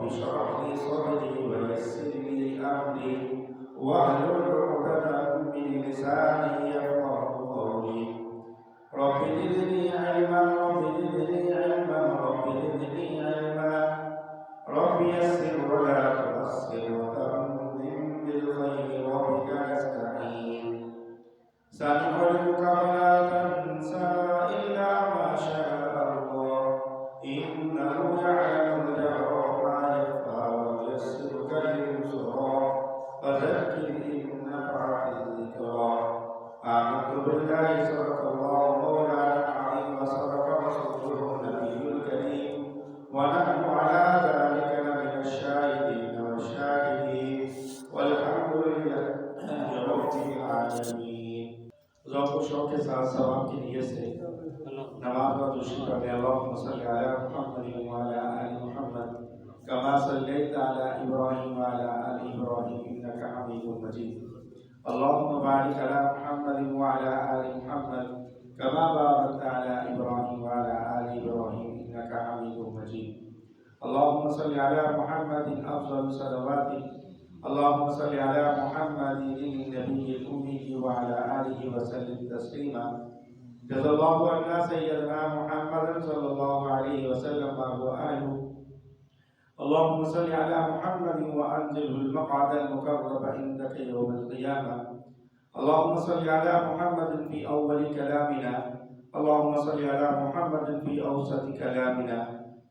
اشرح لي صدري ويسر لي أمري واحلل عقدة من لساني يفقهوا قولي رب زدني علما رب زدني علما رب زدني علما رب يسر ولا تعسر وتمم بالخير وبك نستعين سنقرئك فلا تنسى إلا ما شاء الله إنه يعلم الجهر وما يخفى ويسرك لليسرى فذكر إن نفعت الذكرى آمنت بالله صدق الله مولانا العظيم وصدق رسوله النبي الكريم ونحن على ذلك لمن الشاهدين والشاكرين والحمد لله رب العالمين ذوق و شوق کے ساتھ ثواب کی نیت سے نماز کا دوسری پڑھتے ہیں اللہم صلی علی محمد وعلی آل محمد کما صلیت علی ابراہیم وعلی آل ابراہیم انک حمید مجید اللہم بارک علی محمد وعلی آل محمد کما بارکت علی ابراہیم وعلی آل ابراہیم انک حمید مجید اللہم صلی علی محمد افضل صلواتک اللهم صل على محمد النبي الأمي وعلى آله وسلم تسليما جزا الله عنا سيدنا محمد صلى الله عليه وسلم وهو أهله اللهم صل على محمد وأنزله المقعد المقرب عندك يوم القيامة اللهم صل على محمد في أول كلامنا اللهم صل على محمد في أوسط كلامنا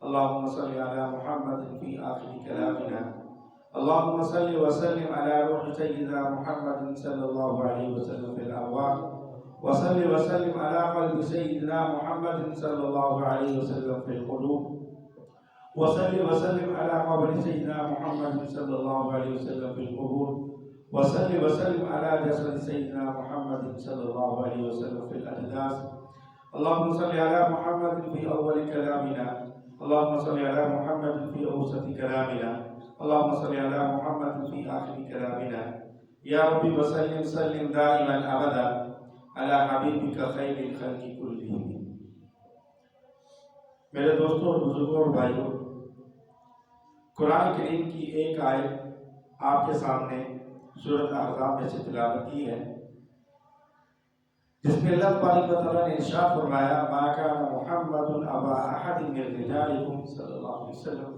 اللهم صل على محمد في آخر كلامنا اللهم صل وسلم على روح سيدنا محمد صلى الله عليه وسلم في الأرواح وصل وسلم على قلب سيدنا محمد صلى الله عليه وسلم في القلوب وصل وسلم على قبر سيدنا محمد صلى الله عليه وسلم في القبور وصل وسلم على جسد سيدنا محمد صلى الله عليه وسلم في الأجداث اللهم صل على محمد في أول كلامنا اللهم صل على محمد في أوسط كلامنا اللهم صل على محمد في آخر كلامنا يا رب وسلم سلم دائما أبدا على حبيبك خير الخلق كلهم میرے دوستوں اور بزرگوں اور بھائیوں، قرآن کریم کی ایک آیت آپ کے سامنے سورۃ احزاب میں سے تلاوت کی ہے، جس میں اللہ تبارک و تعالیٰ نے ارشاد فرمایا ما كان محمد ابا احد من رجالكم صلی اللہ علیہ وسلم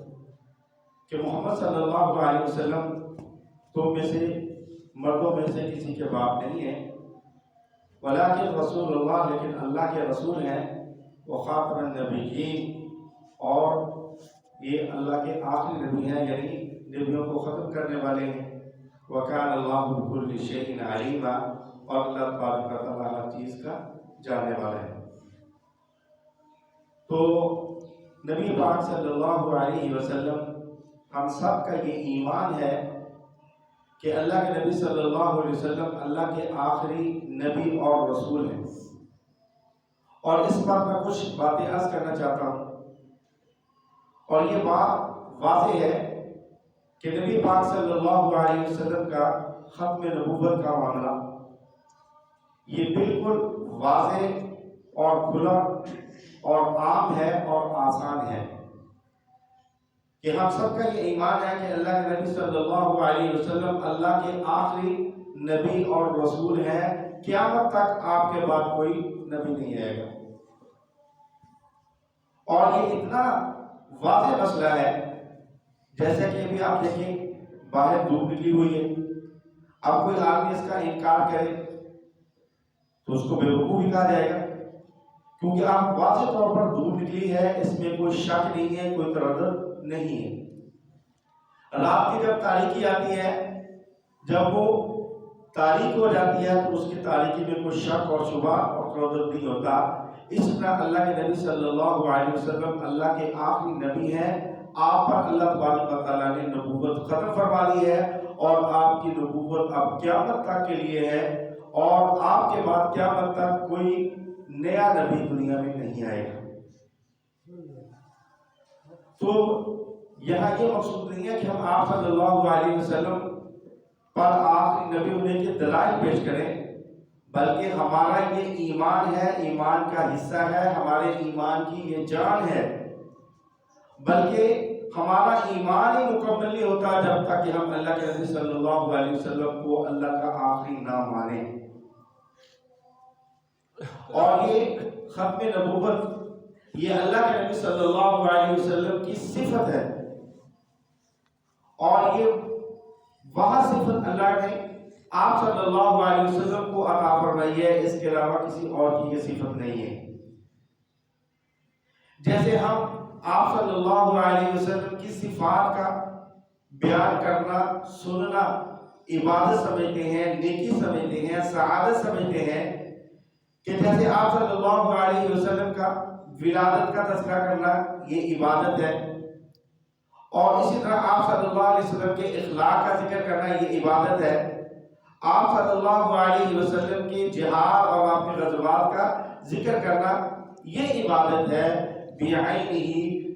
کہ محمد صلی اللہ علیہ وسلم تم میں سے مردوں میں سے کسی کے باپ نہیں ہیں، ولیکن رسول اللہ لیکن اللہ کے رسول ہیں، وخاتم النبیین اور یہ اللہ کے آخری نبی ہیں، یعنی نبیوں کو ختم کرنے والے ہیں، وکان اللہ بکل شیء علیما اور اللہ تبارک و تعالیٰ ہر چیز کا جاننے والا ہے۔ تو نبی پاک صلی اللہ علیہ وسلم ہم سب کا یہ ایمان ہے کہ اللہ کے نبی صلی اللہ علیہ وسلم اللہ کے آخری نبی اور رسول ہیں، اور اس پر میں کچھ باتیں عرض کرنا چاہتا ہوں، اور یہ بات واضح ہے کہ نبی پاک صلی اللہ علیہ وسلم کا ختم نبوت کا معاملہ یہ بالکل واضح اور کھلا اور عام ہے اور آسان ہے کہ ہم سب کا یہ ایمان ہے کہ اللہ کے نبی صلی اللہ علیہ وسلم اللہ کے آخری نبی اور رسول ہیں، قیامت تک آپ کے بعد کوئی نبی نہیں آئے گا۔ اور یہ اتنا واضح مسئلہ ہے جیسے کہ ابھی آپ دیکھیں باہر دھوپ نکلی ہوئی ہے، اب کوئی آدمی اس کا انکار کرے تو اس کو بیوقوف ہی کہا جائے گا، کیونکہ آپ واضح طور پر دھوپ نکلی ہے، اس میں کوئی شک نہیں ہے، کوئی تردد نہیں ہے۔ رات کی جب تاریکی آتی ہے، جب وہ تاریک ہو جاتی ہے تو اس کی تاریکی میں کوئی شک اور شبہ اور تردد نہیں ہوتا۔ اس طرح اللہ کے نبی صلی اللہ علیہ وسلم اللہ کے آخری نبی ہیں، آپ پر اللہ تبارک و تعالیٰ نے نبوت ختم فرما دی ہے، اور آپ کی نبوت اب قیامت تک کے لیے ہے، اور آپ کے بعد قیامت تک کوئی نیا نبی دنیا میں نہیں آئے گا۔ تو یہاں یہ مقصود نہیں ہے کہ ہم آپ صلی اللہ علیہ وسلم پر آخری نبی ہونے کے دلائل پیش کریں، بلکہ ہمارا یہ ایمان ہے، ایمان کا حصہ ہے، ہمارے ایمان کی یہ جان ہے، بلکہ ہمارا ایمان ہی مکمل نہیں ہوتا جب تک کہ ہم اللہ کے نبی صلی اللہ علیہ وسلم کو اللہ کا آخری نام مانیں. اور یہ ختم نبوت یہ اللہ کے نبی صلی اللہ علیہ وسلم کی صفت ہے، اور یہ وہ صفت اللہ نے آپ صلی اللہ علیہ وسلم کو عطا فرمائی ہے، اس کے علاوہ کسی اور کی یہ صفت نہیں ہے. جیسے ہم آپ صلی اللہ علیہ وسلم کی صفات کا بیان کرنا سننا عبادت سمجھتے ہیں، نیکی سمجھتے ہیں، سعادت سمجھتے ہیں، کہ جیسے آپ صلی اللہ علیہ وسلم کا ولادت کا تذکرہ کرنا یہ عبادت ہے، اور اسی طرح آپ صلی اللہ علیہ وسلم کے اخلاق کا ذکر کرنا یہ عبادت ہے. آپ صلی اللہ علیہ وسلم کے جہاد اور آپ کے غزوات کا ذکر کرنا یہ عبادت ہے. بعینہ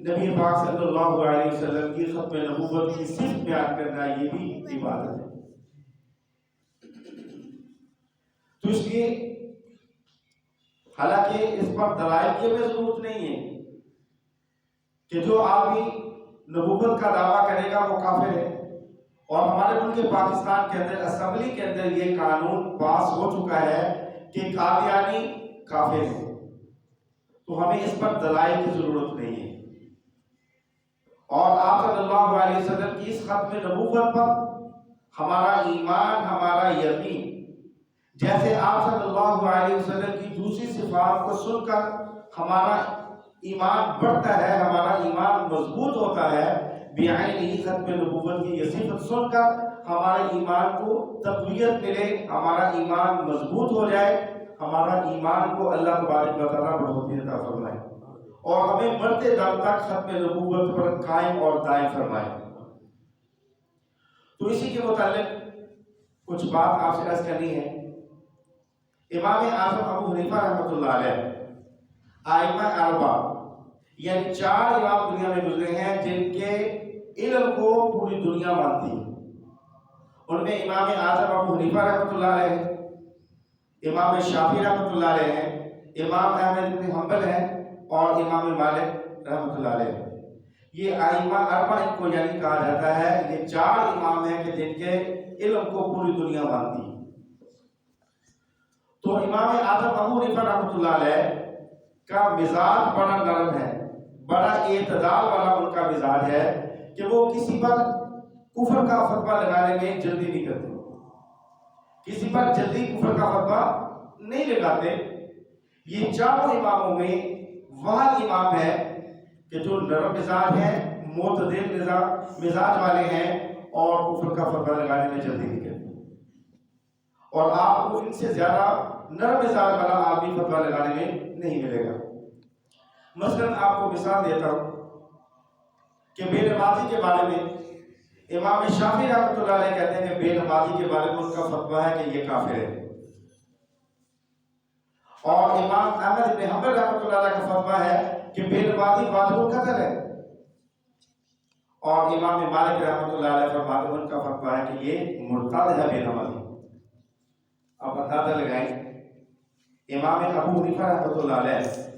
نبی پاک صلی اللہ علیہ وسلم کی ختم نبوت کی صفت بیان کرنا یہ بھی عبادت ہے. تو اس لیے حالانکہ اس پر دلائل کی ہمیں ضرورت نہیں ہے کہ جو آدمی نبوت کا دعویٰ کرے گا وہ کافر ہے، اور ہمارے ملک پاکستان کے اندر اسمبلی کے اندر یہ قانون پاس ہو چکا ہے کہ قادیانی کافر ہے، تو ہمیں اس پر دلائل کی ضرورت نہیں ہے. اور آپ صلی اللہ علیہ وسلم کی اس ختم نبوت پر ہمارا ایمان، ہمارا یقین، جیسے آپ صلی اللہ علیہ وسلم کی دوسری صفات کو سن کر ہمارا ایمان بڑھتا ہے، ہمارا ایمان مضبوط ہوتا ہے، بعینہ ختم نبوت کی یہ صفت سن کر ہمارے ایمان کو تقویت ملے، ہمارا ایمان مضبوط ہو جائے، ہمارا ایمان کو اللہ تبارک و تعالیٰ بڑھوتری عطا فرمائے، اور ہمیں مرتے دم تک ختم نبوت پر قائم اور دائم فرمائے. تو اسی کے متعلق کچھ بات آپ سے عرض کرنی ہے. امام اعظم ابو حنیفہ رحمۃ اللہ علیہ ائمہ اربعہ یعنی 4 امام دنیا میں گزرے ہیں جن کے علم کو پوری دنیا مانتی ہے. ان میں امام اعظم ابو حنیفہ رحمۃ اللہ علیہ، امام شافعی رحمۃ اللہ علیہ ہیں، امام احمد بن حنبل ہیں، اور امام مالک رحمۃ اللہ علیہ. یہ ائمہ اربعہ ان کو یعنی کہا جاتا ہے، یہ 4 امام ہیں کہ جن کے علم کو پوری دنیا مانتی ہے. تو امام اعظم ابو حنیفہ رحمۃ اللہ علیہ کا مزاج بڑا نرم ہے، بڑا اعتدال والا ان کا مزاج ہے کہ وہ کسی پر کفر کا فتویٰ لگانے میں جلدی نہیں کرتے، کسی پر جلدی کفر کا فتویٰ نہیں لگاتے. یہ 4 اماموں میں وہ امام ہے کہ جو نرم مزاج ہیں، معتدل مزاج والے ہیں، اور کفر کا فتویٰ لگانے میں جلدی نہیں کرتے. اور آپ کو ان سے زیادہ نرم مزاج والا آدمی فتویٰ لگانے میں نہیں ملے گا. مثلاً آپ کو مثال دیتا ہوں کہ بے نمازی کے بارے میں امام شافعی رحمۃ اللہ علیہ کہتے ہیں کہ بے نمازی کے بارے میں ان کا فتویٰ ہے کہ یہ کافر ہے، اور امام احمد بن حنبل رحمۃ اللہ علیہ کا فتویٰ ہے کہ بے نمازی واجب القتل ہے، اور امام مالک رحمۃ اللہ علیہ فرماتے ہیں ان کا فتویٰ ہے کہ یہ مرتد ہے بے نمازی. آپ اندازہ لگائیں امام ابو حنیفہ رحمۃ اللہ علیہ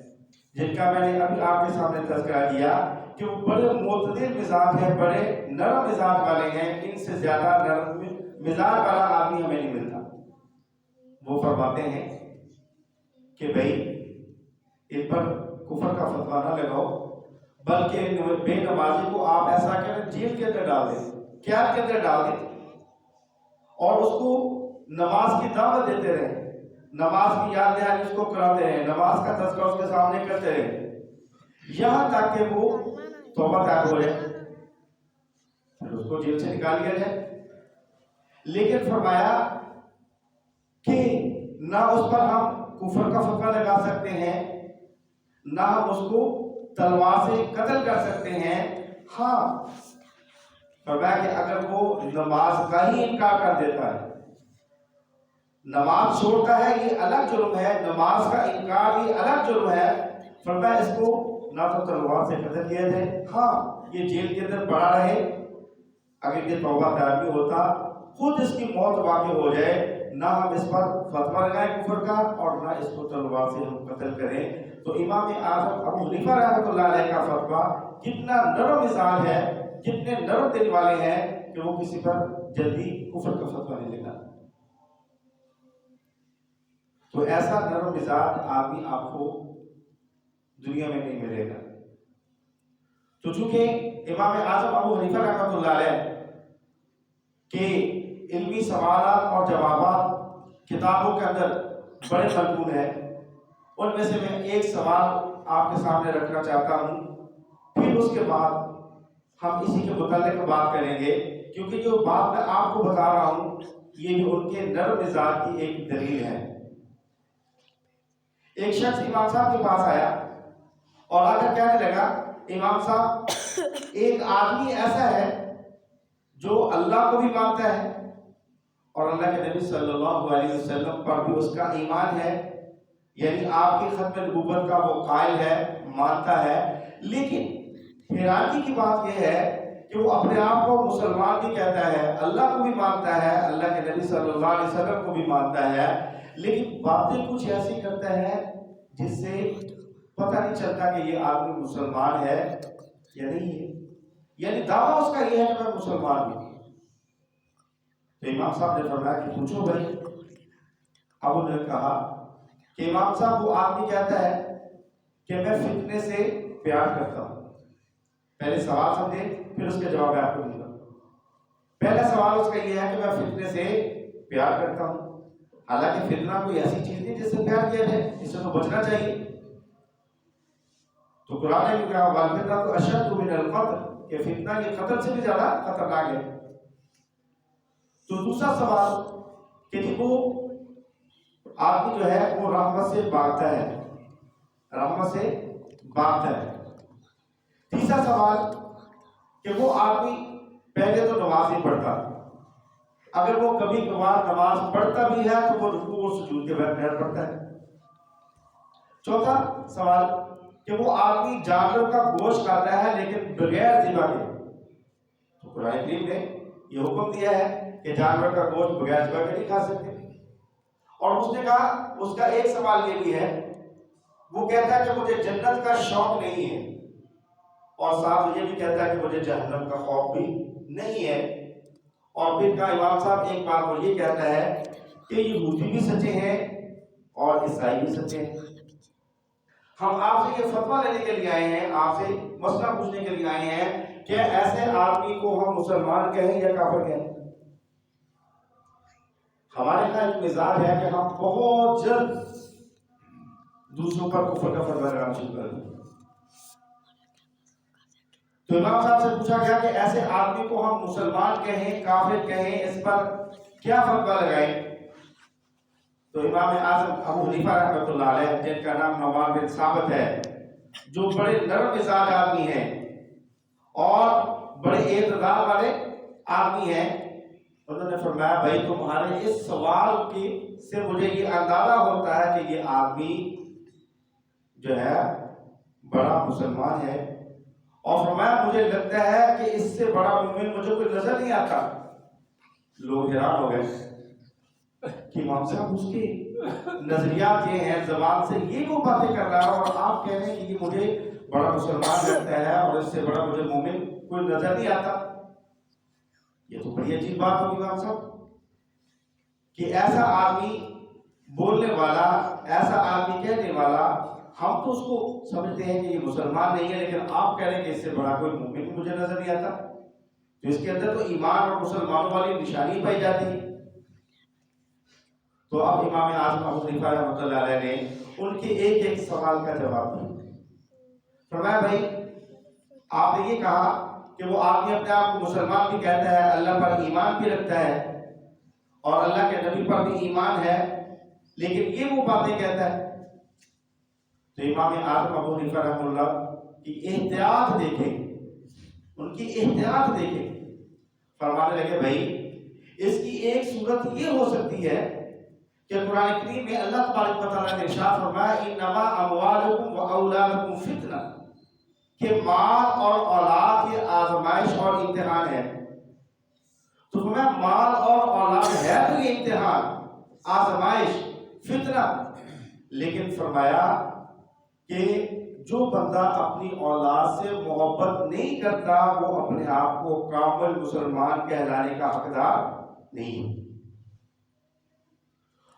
جن کا میں نے ابھی آپ کے سامنے تذکرہ کیا کہ وہ بڑے معتدل مزاج ہیں، بڑے نرم مزاج والے ہیں، ان سے زیادہ نرم مزاج والا آدمی ہمیں نہیں ملتا. وہ فرماتے ہیں کہ بھائی ان پر کفر کا فتویٰ نہ لگاؤ، بلکہ بے نمازی کو آپ ایسا کریں جیل کے اندر ڈال دیں، قید کے اندر ڈال دیں، اور اس کو نماز کی دعوت دیتے رہیں، نماز کی یاد دہانی اس کو کراتے رہیں، نماز کا تذکرہ اس کے سامنے کرتے رہیں، یہاں تک کہ وہ توبہ طائب ہو جائے، پھر اس کو جیل سے نکال لیا جائے. لیکن فرمایا کہ نہ اس پر ہم کفر کا فتویٰ لگا سکتے ہیں، نہ ہم اس کو تلوار سے قتل کر سکتے ہیں. ہاں فرمایا کہ اگر وہ نماز کا ہی انکار کر دیتا ہے، نماز چھوڑتا ہے، یہ الگ جرم ہے، نماز کا انکار یہ الگ جرم ہے. فرمایا اس کو نہ تو تلوار سے قتل کیا جائے، ہاں یہ جیل کے اندر پڑا رہے، اگر یہ توبہ طائب نہیں ہوتا خود اس کی موت واقع ہو جائے، نہ ہم اس پر فتویٰ لگائیں کفر کا، اور نہ اس کو تلوار سے ہم قتل کریں. تو امام اعظم ابو حنیفہ رحمۃ اللہ علیہ کا فتویٰ کتنا نرم مزاج ہے، کتنے نرم دل والے ہیں کہ وہ کسی پر جلدی کفر کا فتویٰ نہیں دینا۔ تو ایسا نرم مزاج آدمی آپ کو دنیا میں نہیں ملے گا۔ تو چونکہ امام اعظم ابو حنیفہ رحمۃ اللہ علیہ کہ علمی سوالات اور جوابات کتابوں کے اندر بڑے مضمون ہیں، ان میں سے میں ایک سوال آپ کے سامنے رکھنا چاہتا ہوں، پھر اس کے بعد ہم اسی کے متعلق بات کریں گے، کیونکہ جو بات میں آپ کو بتا رہا ہوں یہ بھی ان کے نرم مزاج کی ایک دلیل ہے۔ ایک شخص امام صاحب کے پاس آیا اور آ کر کہنے لگا، امام صاحب ایک آدمی ایسا ہے جو اللہ کو بھی مانتا ہے اور اللہ کے نبی صلی اللہ علیہ وسلم پر بھی اس کا ایمان ہے، یعنی آپ کی ختم نبوت کا وہ قائل ہے، مانتا ہے، لیکن حیرانی کی بات یہ ہے کہ وہ اپنے آپ کو مسلمان بھی کہتا ہے، اللہ کو بھی مانتا ہے، اللہ کے نبی صلی اللہ علیہ وسلم کو بھی مانتا ہے، لیکن باتیں کچھ ایسی کرتا ہے جس سے پتہ نہیں چلتا کہ یہ آدمی مسلمان ہے یا نہیں ہے، یعنی دعویٰ اس کا یہ ہے کہ میں مسلمان ہوں۔ تو امام صاحب نے فرمایا کہ پوچھو بھائی۔ اب انہوں نے کہا کہ امام صاحب وہ آدمی کہتا ہے کہ میں فتنے سے پیار کرتا ہوں۔ پہلے سوال سمجھے، پھر اس کے جواب میں آپ کو دوں گا۔ پہلا سوال اس کا یہ ہے کہ میں فتنے سے پیار کرتا ہوں، حالانکہ فتنہ کوئی ایسی چیز نہیں جس سے پیار کیا جائے، اس سے تو بچنا چاہیے۔ تو قرآن نے کہا والفتنہ تو اشد من القتل، کہ فتنہ یہ قتل سے بھی زیادہ خطرناک ہے۔ تو دوسرا سوال کہ وہ آدمی جو ہے وہ رحمت سے بھاگتا ہے، رحمت سے بھاگتا ہے۔ تیسرا سوال کہ وہ آدمی پہلے تو نماز نہیں پڑھتا، اگر وہ کبھی کبھار نماز پڑھتا بھی ہے تو وہ رکوع اور سجود کے بغیر پڑھتا ہے۔ چوتھا سوال کہ وہ آدمی جانور کا گوشت کھاتا ہے لیکن بغیر ذبح کے۔ تو قرآن کریم نے یہ حکم دیا ہے کہ جانور کا گوشت بغیر ذبح کے نہیں کھا سکتے۔ اور اس نے کہا، اس کا ایک سوال یہ بھی ہے، وہ کہتا ہے کہ مجھے جنت کا شوق نہیں ہے، اور ساتھ یہ بھی کہتا ہے کہ مجھے جہنم کا خوف بھی نہیں ہے۔ اور پھر کہا امام صاحب ایک بات وہ یہ کہتا ہے کہ یہودی بھی سچے ہیں اور عیسائی بھی سچے ہیں۔ ہم آپ سے یہ فتویٰ لینے کے لیے آئے ہیں، آپ سے مسئلہ پوچھنے کے لیے آئے ہیں کہ ایسے آدمی کو ہم مسلمان کہیں یا کافر کہیں؟ ہمارے کا ایک مزاج ہے کہ ہم بہت جلد دوسروں پر کفر کا فتویٰ لگانا شروع کر دیں۔ تو امام صاحب سے پوچھا گیا کہ ایسے آدمی کو ہم مسلمان کہیں، کافر کہیں، اس پر کیا فتویٰ لگائیں؟ تو امام اعظم ابو حنیفہ رحمۃ اللہ علیہ، جن کا نام نعمان بن ثابت ہے، جو بڑے نرم مزاج آدمی ہیں اور بڑے اعتدال والے آدمی ہیں، انہوں نے فرمایا بھائی تمہارے اس سوال کی سے مجھے یہ اندازہ ہوتا ہے کہ یہ آدمی جو ہے بڑا مسلمان ہے، اور فرمایا مجھے لگتا ہے کہ اس سے بڑا مومن مجھے کوئی نظر نہیں آتا۔ لوگ حیران ہو گئے کہ امام صاحب اس کے نظریات یہ ہیں، زبان سے یہ وہ باتیں کر رہا ہے اور آپ کہہ رہے ہیں کہ یہ مجھے بڑا مسلمان لگتا ہے اور اس سے بڑا مجھے مومن کوئی نظر نہیں آتا۔ یہ تو بڑی عجیب بات ہوگی امام صاحب کہ ایسا آدمی بولنے والا، ایسا آدمی کہنے والا، ہم تو اس کو سمجھتے ہیں کہ یہ مسلمان نہیں ہے، لیکن آپ کہہ رہے ہیں کہ اس سے بڑا کوئی مومن مجھے نظر نہیں آتا۔ تو اس کے اندر تو ایمان اور مسلمانوں والی نشانی پائی جاتی ہے۔ تو اب امام اعظم ابو حنیفہ رحمۃ اللہ علیہ نے ان کے ایک ایک سوال کا جواب دیا۔ فرمایا بھائی آپ نے یہ کہا کہ وہ آدمی اپنے آپ کو مسلمان بھی کہتا ہے، اللہ پر ایمان بھی رکھتا ہے اور اللہ کے نبی پر بھی ایمان ہے، لیکن یہ وہ باتیں کہتا ہے۔ تو امام اعظم ابو حنیفہ رحمۃ اللہ کی احتیاط دیکھیں، ان کی احتیاط دیکھیں۔ فرمانے لگے بھائی اس کی ایک صورت یہ ہو سکتی ہے کہ قرآن کریم میں اللہ تبارک و تعالیٰ نے ارشاد فرمایا انما اموالکم و اولادکم فتنہ، کہ مال اور اولاد یہ آزمائش اور امتحان ہے۔ تو فرمایا مال اور اولاد ہے تو یہ امتحان، آزمائش، فتنہ، لیکن فرمایا کہ جو بندہ اپنی اولاد سے محبت نہیں کرتا وہ اپنے آپ کو کامل مسلمان کہلانے کا حقدار نہیں ہے۔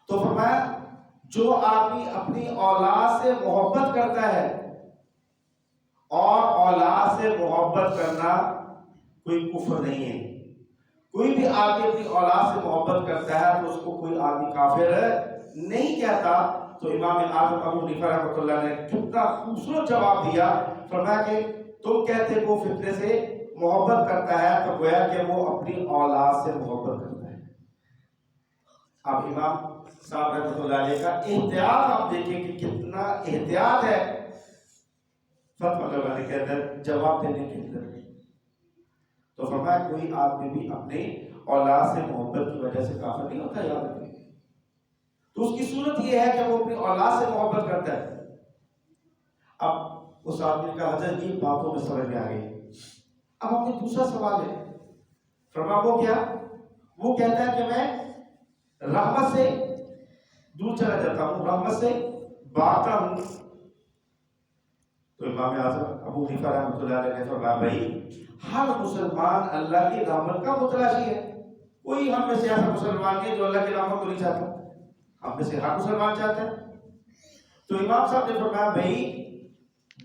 تو فرمایا جو آدمی اپنی اولاد سے محبت کرتا ہے، اور اولاد سے محبت کرنا کوئی کفر نہیں ہے، کوئی بھی آدمی اپنی اولاد سے محبت کرتا ہے تو اس کو کوئی آدمی کافر نہیں کہتا۔ تو امام اعظم ابو حنیفہ رحمۃ اللہ نے کتنا خوبصورت جواب دیا، فرمایا کہ تم کہتے وہ فتنے سے محبت کرتا ہے، تو گویا کہ وہ اپنی اولاد سے محبت کرتا ہے۔ اب امام صاحب رحمۃ اللہ علیہ کا احتیاط آپ دیکھیں کہ کتنا احتیاط ہے فتویٰ لگانے کے اندر، جواب دینے کے اندر۔ تو فرمایا کوئی آدمی بھی اپنے اولاد سے محبت کی وجہ سے کافر نہیں ہوتا، یاد رکھیں۔ تو اس کی صورت یہ ہے کہ وہ اپنی اولاد سے محبت کرتا ہے۔ اب اس آدمی کا حضرت کی باتوں میں سمجھ میں آ گئی۔ اب اپنے دوسرا سوال ہے، فرمایا وہ کیا؟ وہ کہتا ہے کہ میں رحمت سے دور چلا جاتا ہوں، رحمت سے بھاگتا ہوں۔ تو امام اعظم ابو حنیفہ رحمۃ اللہ علیہ نے فرمایا بھائی ہر مسلمان اللہ کی رحمت کا متلاشی ہے، کوئی ہم میں سے ایسا مسلمان نہیں جو اللہ کی رحمت کو نہیں چاہتا، ہم میں سے ہر مسلمان چاہتا ہے۔ تو امام صاحب نے فرمایا بھائی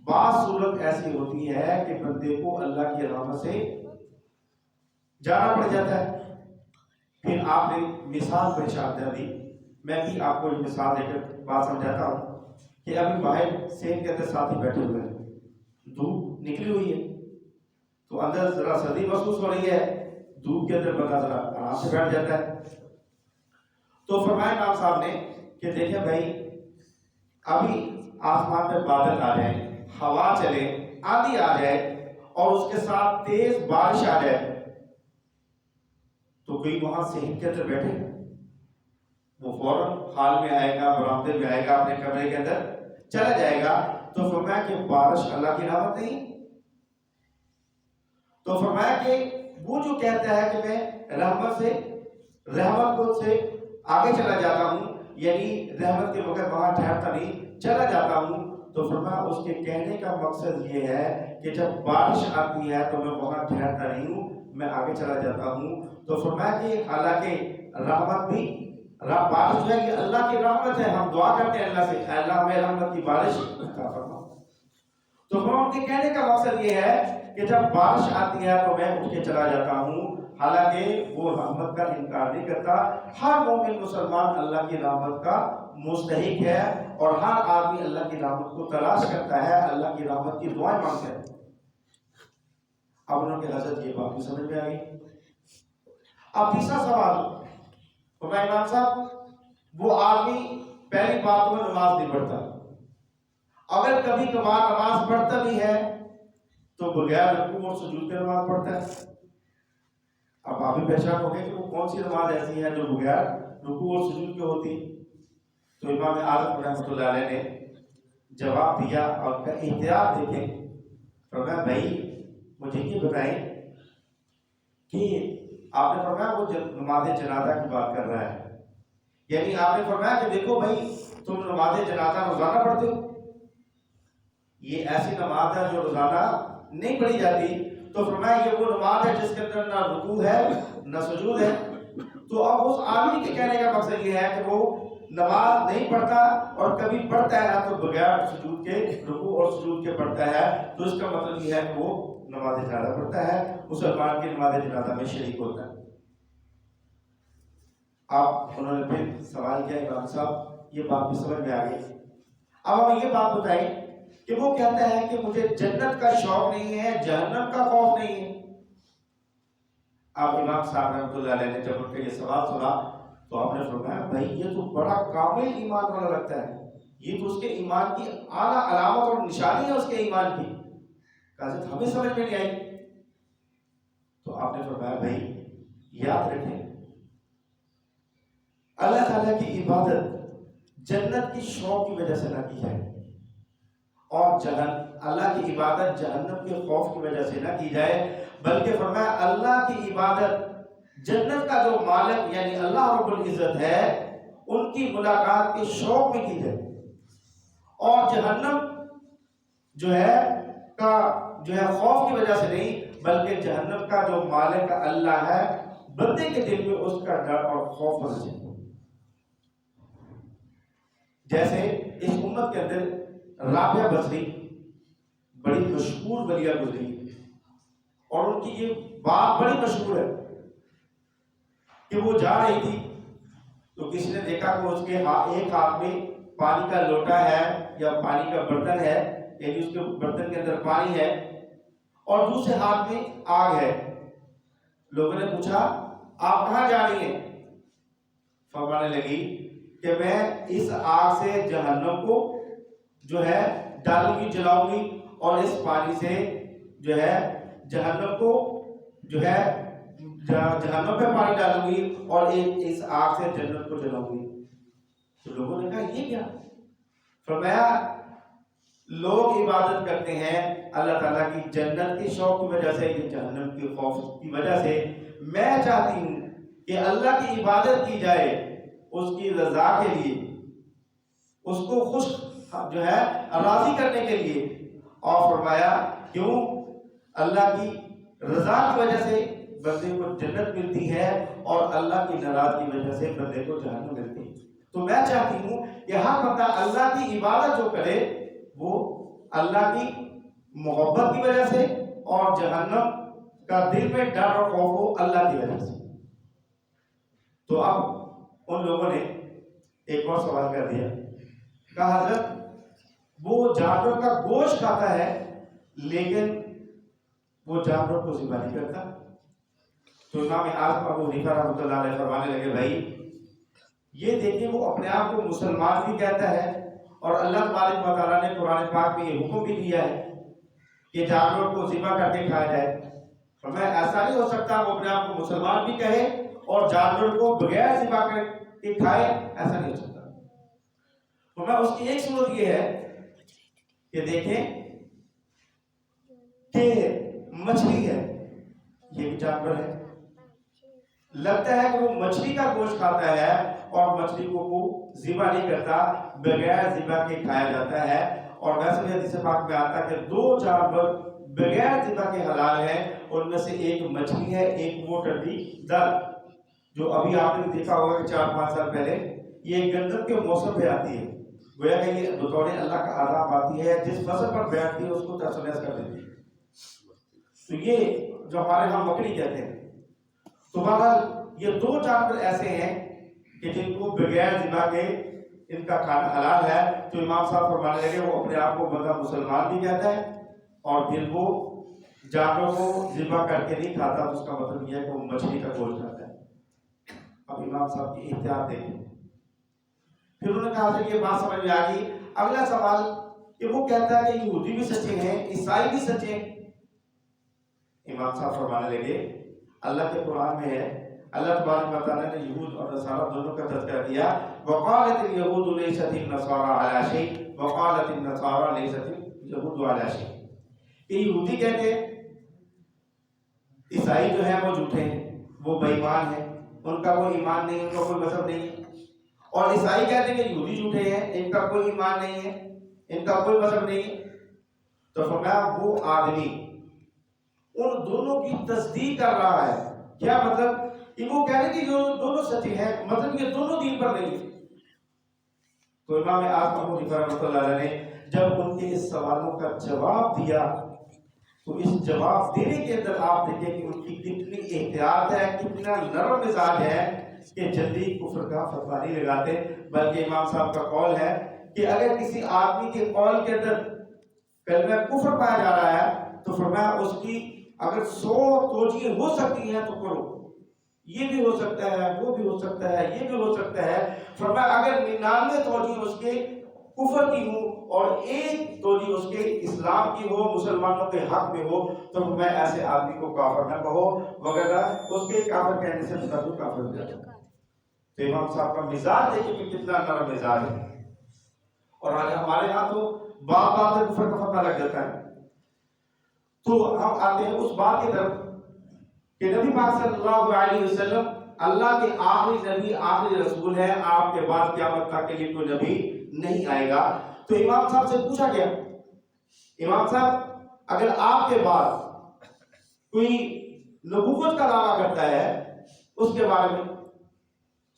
بعض صورت ایسی ہوتی ہے کہ بندے کو اللہ کی رحمت سے جانا پڑ جاتا ہے۔ پھر آپ نے مثال پیش کر دی، میں بھی آپ کو ایک مثال دے کر بات سمجھاتا ہوں کہ ابھی باہر سین کے اندر ساتھی بیٹھے ہوئے ہیں، دھوپ نکلی ہوئی ہے، تو اندر ذرا سردی محسوس ہو رہی ہے، دھوپ کے اندر بندہ ذرا آرام سے بیٹھ جاتا ہے۔ تو فرمایا امام صاحب نے کہ دیکھیں بھائی ابھی آسمان میں بادل آ جائیں، ہوا چلے، آندھی آ جائے اور اس کے ساتھ تیز بارش آ جائے، تو کوئی وہاں صحن کے اندر بیٹھے، وہ فوراً حال میں آئے گا، برآمدے میں آئے گا، اپنے کمرے کے اندر چلا جائے گا۔ تو فرمایا کہ بارش اللہ کی رحمت نہیں۔ تو فرمایا کہ وہ جو کہتا ہے کہ میں رحمت کو سے آگے چلا جاتا ہوں، یعنی رحمت کے وقت وہاں ٹھہرتا نہیں، چلا جاتا ہوں، تو فرمایا اس کے کہنے کا مقصد یہ ہے کہ جب بارش آتی ہے تو میں وہاں ٹھہرتا نہیں ہوں، میں آگے چلا جاتا ہوں۔ تو فرمایا کہ حالانکہ رحمت بھی بارش جو ہے یہ اللہ کی رحمت ہے، ہم دعا کرتے ہیں اللہ سے اے اللہ ہمیں رحمت کی بارش عطا فرما۔ تو فرمایا ان کے کہنے کا مقصد یہ ہے کہ جب بارش آتی ہے تو میں اٹھ کے چلا جاتا ہوں، حالانکہ وہ رحمت کا انکار نہیں کرتا۔ ہر مومن مسلمان اللہ کی رحمت کا مستحق ہے، اور ہر آدمی اللہ کی رحمت کو تلاش کرتا ہے، اللہ کی رحمت کی دعائیں مانگتا ہے۔ اب انہوں کے حضرت یہ بات بھی سمجھ میں آ گئی۔ اب تیسرا سوال، فرمایا امام صاحب وہ آدمی پہلی بات میں نماز نہیں پڑھتا، اگر کبھی کبھار نماز پڑھتا بھی ہے تو بغیر رکوع اور سجود کے نماز پڑھتا ہے۔ اب آپ بھی پہچان ہو گئے کہ وہ کون سی نماز ایسی ہے جو بغیر رکوع اور سجود کے ہوتی۔ تو امام اعظم رحمۃ اللہ علیہ نے جواب دیا اور کا احتیاط دیکھیں، فرمایا بھائی مجھے یہ بتائیں کہ آپ نے فرمایا وہ نماز جنازہ کی بات کر رہا ہے، یعنی آپ نے فرمایا کہ دیکھو بھائی تم نماز جنازہ روزانہ پڑھتے ہو، یہ ایسی نماز ہے جو روزانہ نہیں پڑھی جاتی۔ تو فرمایا یہ وہ نماز ہے جس کے اندر نہ رکوع ہے نہ سجود ہے۔ تو اب اس آدمی کے کہنے کا مقصد یہ ہے کہ وہ نماز نہیں پڑھتا اور کبھی پڑھتا ہے تو بغیر سجود کے، رکوع اور سجود کے پڑھتا ہے، تو اس کا مطلب یہ ہے کہ وہ نماز جنازہ پڑھتا ہے، مسلمان کی نماز جنازہ میں شریک ہوتا ہے۔ اب انہوں نے پھر سوال کیا امام صاحب، یہ بات بھی سمجھ میں آ گئی۔ اب ہمیں یہ بات بتائیں کہ وہ کہتا ہے کہ مجھے جنت کا شوق نہیں ہے، جہنم کا خوف نہیں ہے۔ اب امام صاحب رحمۃ اللہ علیہ نے جب ان کا یہ سوال سنا تو آپ نے فرمایا بھائی یہ تو بڑا کامل ایمان والا لگتا ہے، یہ تو اس کے ایمان کی اعلیٰ علامت اور نشانی ہے اس کے ایمان کی، حضرت ہمیں سمجھ میں نہیں آئی۔ تو آپ نے فرمایا بھائی یاد رکھیں اللہ تعالیٰ کی عبادت جنت کی شوق کی وجہ سے نہ کی جائے، اور اللہ کی عبادت جہنم کے خوف کی وجہ سے نہ کی جائے، بلکہ فرمایا اللہ کی عبادت جنت کا جو مالک یعنی اللہ رب العزت ہے ان کی ملاقات کے شوق میں کی جائے، اور جہنم جو ہے خوف کی وجہ سے نہیں، بلکہ جہنم کا جو مالک اللہ ہے، بندے کے دل میں اس کا ڈر اور خوف ہونا چاہیے۔ جیسے اس امت کے اندر رابعہ بصری بڑی مشہور ولیہ گزری، اور ان کی یہ بات بڑی مشہور ہے کہ وہ جا رہی تھی تو کسی نے دیکھا کہ اس کے ایک ہاتھ میں پانی کا لوٹا ہے یا پانی کا برتن ہے، یعنی اس کے برتن کے اندر پانی ہے، اور دوسرے ہاتھ میں آگ ہے۔ لوگوں نے پوچھا آپ کہاں جا رہی ہیں؟ فرمانے لگی کہ میں اس آگ سے جہنم کو جو ہے ڈالوں گی، جلاؤں گی، اور اس پانی سے جو ہے جہنم کو جو ہے جہنم پہ پانی ڈالوں گی، اور اس آگ سے جنت کو جلاؤں گی۔ تو لوگوں نے کہا یہ کیا؟ فرمایا لوگ عبادت کرتے ہیں اللہ تعالیٰ کی جنت کے شوق کی وجہ سے، یہ جہنم کے خوف کی وجہ سے۔ میں چاہتی ہوں کہ اللہ کی عبادت کی جائے اس کی رضا کے لیے، اس کو خوش جو ہے راضی کرنے کے لیے، اور فرمایا کیوں؟ اللہ کی رضا کی وجہ سے بندے کو جنت ملتی ہے، اور اللہ کی ناراضگی کی وجہ سے بندے کو جہنم ملتی ہے۔ تو میں چاہتی ہوں کہ ہر بندہ اللہ کی عبادت جو کرے وہ اللہ کی محبت کی وجہ سے، اور جہنم کا دل میں ڈر اور خوف ہو اللہ کی وجہ سے۔ تو اب ان لوگوں نے ایک اور سوال کر دیا، کہا حضرت وہ جانور کا گوشت کھاتا ہے لیکن وہ جانور کو ذبح نہیں کرتا۔ تو امام اعظم ابو حنیفہ رحمۃ اللہ علیہ فرمانے لگے بھائی یہ دیکھیں وہ اپنے آپ کو مسلمان بھی کہتا ہے، اور اللہ تبارک و تعالیٰ نے قرآن پاک میں یہ حکم بھی دیا ہے کہ جانور کو ذبح کر کے کھایا جائے۔ فرمایا ایسا نہیں ہو سکتا وہ اپنے آپ کو مسلمان بھی کہے اور جانور کو بغیر ذبح کر کے کھائے، ایسا نہیں ہو سکتا۔ فرمایا اس کی ایک صورت یہ ہے کہ دیکھیں کہ مچھلی ہے، یہ بھی جانور ہے، لگتا ہے کہ وہ مچھلی کا گوشت کھاتا ہے اور مچھلی کو وہ ذبح نہیں کرتا، بغیر ذبح کے کھایا جاتا ہے۔ اور ویسے بھی حدیث پاک میں آتا ہے کہ دو جانور بغیر ذبح کے حلال ہیں، ان میں سے ایک مچھلی ہے، ایک وہ ٹڈی دل جو ابھی آپ نے دیکھا ہوگا کہ 4-5 سال پہلے یہ گندم کے موسم پہ آتی ہے، گویا کہ یہ بطور اللہ کا عذاب آتی ہے، جس فصل پر بیٹھتی ہے اس کو تہس نہس کر دیتی ہے۔ تو یہ جو ہمارے ہاں بکری کہتے ہیں، تو بہرحال یہ دو جانور ایسے ہیں کہ جن کو بغیر ذبح کے ان کا کھانا حلال ہے۔ تو امام صاحب فرمانے لگے وہ اپنے آپ کو بندہ مسلمان بھی کہتا ہے، اور پھر وہ جانوروں کو ذبح کر کے نہیں کھاتا، تو اس کا مطلب یہ ہے کہ وہ مچھلی کا گوشت کھاتا ہے۔ اب امام صاحب کی احتیاط دیکھیں۔ پھر انہوں نے کہا کہ یہ بات سمجھ میں آ گئی۔ اگلا سوال کہ وہ کہتا ہے کہ یہودی بھی سچے ہیں، عیسائی بھی سچے ہیں۔ امام صاحب فرمانے لگے اللہ کے قرآن میں ہے، اللہ تبارک و تعالیٰ نے یہود اور نصارہ دونوں کا تذکرہ کیا۔ وقالت اليهود ليست النصارى على شيء وقالت النصارى ليست اليهود على شيء۔ کہ یہودی کہتے ہیں عیسائی جو ہیں وہ جھوٹے ہیں، وہ بے ایمان ہیں، ان کا کوئی ایمان نہیں، ان کا کوئی مذہب نہیں ہے، اور عیسائی کہتے ہیں کہ یہودی جھوٹے ہیں، ان کا کوئی ایمان نہیں ہے، ان کا کوئی مذہب نہیں ہے۔ تو فرمایا وہ آدمی ان دونوں کی تصدیق کر رہا ہے۔ کیا مطلب؟ کہ وہ کہہ رہے کہ جو دونوں سچے ہیں، مطلب یہ دونوں دین پر نہیں۔ تو امام اعظم ابو حنیفہ رحمۃ اللہ علیہ نے جب ان کے اس سوالوں کا جواب دیا، تو اس جواب دینے کے اندر آپ دیکھیں کہ ان کی کتنی احتیاط ہے، کتنا نرم مزاج ہے کہ جلدی کفر کا فتویٰ نہیں لگاتے، بلکہ امام صاحب کا قول ہے کہ اگر کسی آدمی کے قول کے اندر کلمہ کفر پایا جا رہا ہے تو فرمایا اس کی اگر 100 توجیہ ہو سکتی ہیں تو کرو، یہ بھی ہو سکتا ہے، وہ بھی ہو سکتا ہے، یہ بھی ہو سکتا ہے۔ فرمایا اگر 99 توجیہ اس کے کفر کی ہو اور ایک توجیہ اس کے اسلام کی ہو، مسلمانوں کے حق میں ہو، تو میں ایسے آدمی کو کافر نہ کہو، وغیرہ اس کے کافر کہنے سے مطلب کافر ہو جائے۔ تو امام صاحب کا مزاج دیکھیں کہ کتنا نرم مزاج ہے، اور آج ہمارے ہاں تو بات میں کفر کا فتویٰ لگ جاتا ہے۔ تو ہم آتے ہیں اس بات کی طرف کہ نبی پاک صلی اللہ علیہ وسلم اللہ کے آخری نبی، آخری رسول ہے، آپ کے بعد قیامت تک کے لیے کوئی نبی نہیں آئے گا۔ تو امام صاحب سے پوچھا گیا امام صاحب اگر آپ کے بعد کوئی نبوت کا دعویٰ کرتا ہے اس کے بارے میں،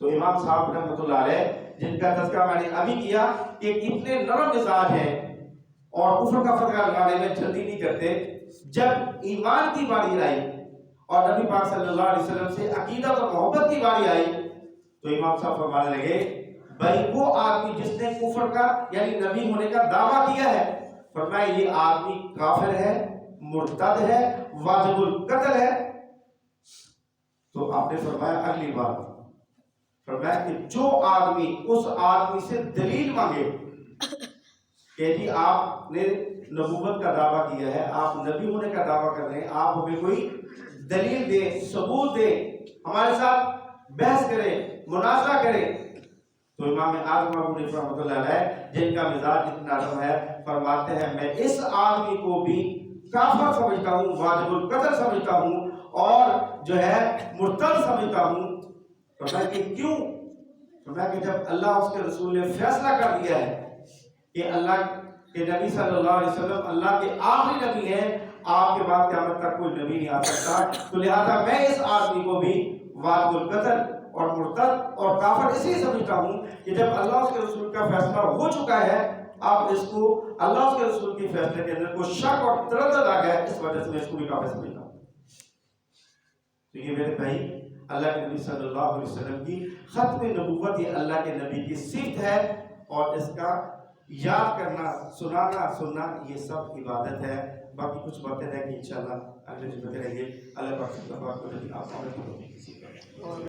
تو امام صاحب رحمۃ اللہ علیہ جن کا تذکرہ میں نے ابھی کیا کہ کتنے نرم مزاج ہیں اور کفر کا فتویٰ لگانے میں جلدی نہیں کرتے، جب ایمان کی باری آئی اور نبی پاک صلی اللہ علیہ وسلم سے عقیدت اور محبت کی باری آئی تو امام صاحب فرمانے لگے بھائی وہ آدمی جس نے کفر کا یعنی نبی ہونے کا دعویٰ کیا ہے، فرمایا یہ آدمی کافر ہے، مرتد ہے، واجب القتل ہے۔ تو آپ نے فرمایا اگلی بات، فرمایا کہ جو آدمی اس آدمی سے دلیل مانگے کہ جی آپ نے نبوت کا دعویٰ کیا ہے، آپ نبی ہونے کا دعویٰ کر رہے ہیں، آپ ہمیں کوئی دلیل دیں، ثبوت دیں، ہمارے ساتھ بحث کریں، مناظرہ کریں، تو امام اعظم ابو حنیفہ رحمۃ اللہ علیہ جن کا مزاج اتنا نرم ہے فرماتے ہیں میں اس آدمی کو بھی کافر سمجھتا ہوں، واجب القتل سمجھتا ہوں اور جو ہے مرتد سمجھتا ہوں۔ فرمایا کہ کیوں؟ فرمایا کہ جب اللہ اس کے رسول نے فیصلہ کر دیا ہے کہ اللہ کے نبی صلی اللہ علیہ وسلم اللہ کے آخری نبی ہیں، آپ کے بعد قیامت تک کوئی نبی نہیں آ سکتا، تو لہذا میں اس آدمی کو بھی واجب القتل اور مرتد اور کافر اس لیے سمجھتا ہوں کہ جب اللہ اس کے رسول کا فیصلہ ہو چکا ہے، اب اس کو اللہ اس کے رسول کے فیصلے کے اندر کوئی شک اور تردد آ گیا ہے، اس وجہ سے میں اس کو بھی کافر سمجھتا ہوں۔ تو یہ میرے بھائی اللہ کے نبی صلی اللہ علیہ وسلم کی ختم نبوت یہ اللہ کے نبی کی صفت ہے، اور اس کا یاد کرنا، سنانا، سننا یہ سب عبادت ہے۔ باقی کچھ باتیں رہ گئی انشاءاللہ اگلے جمعے کریں گے۔ اللہ پاک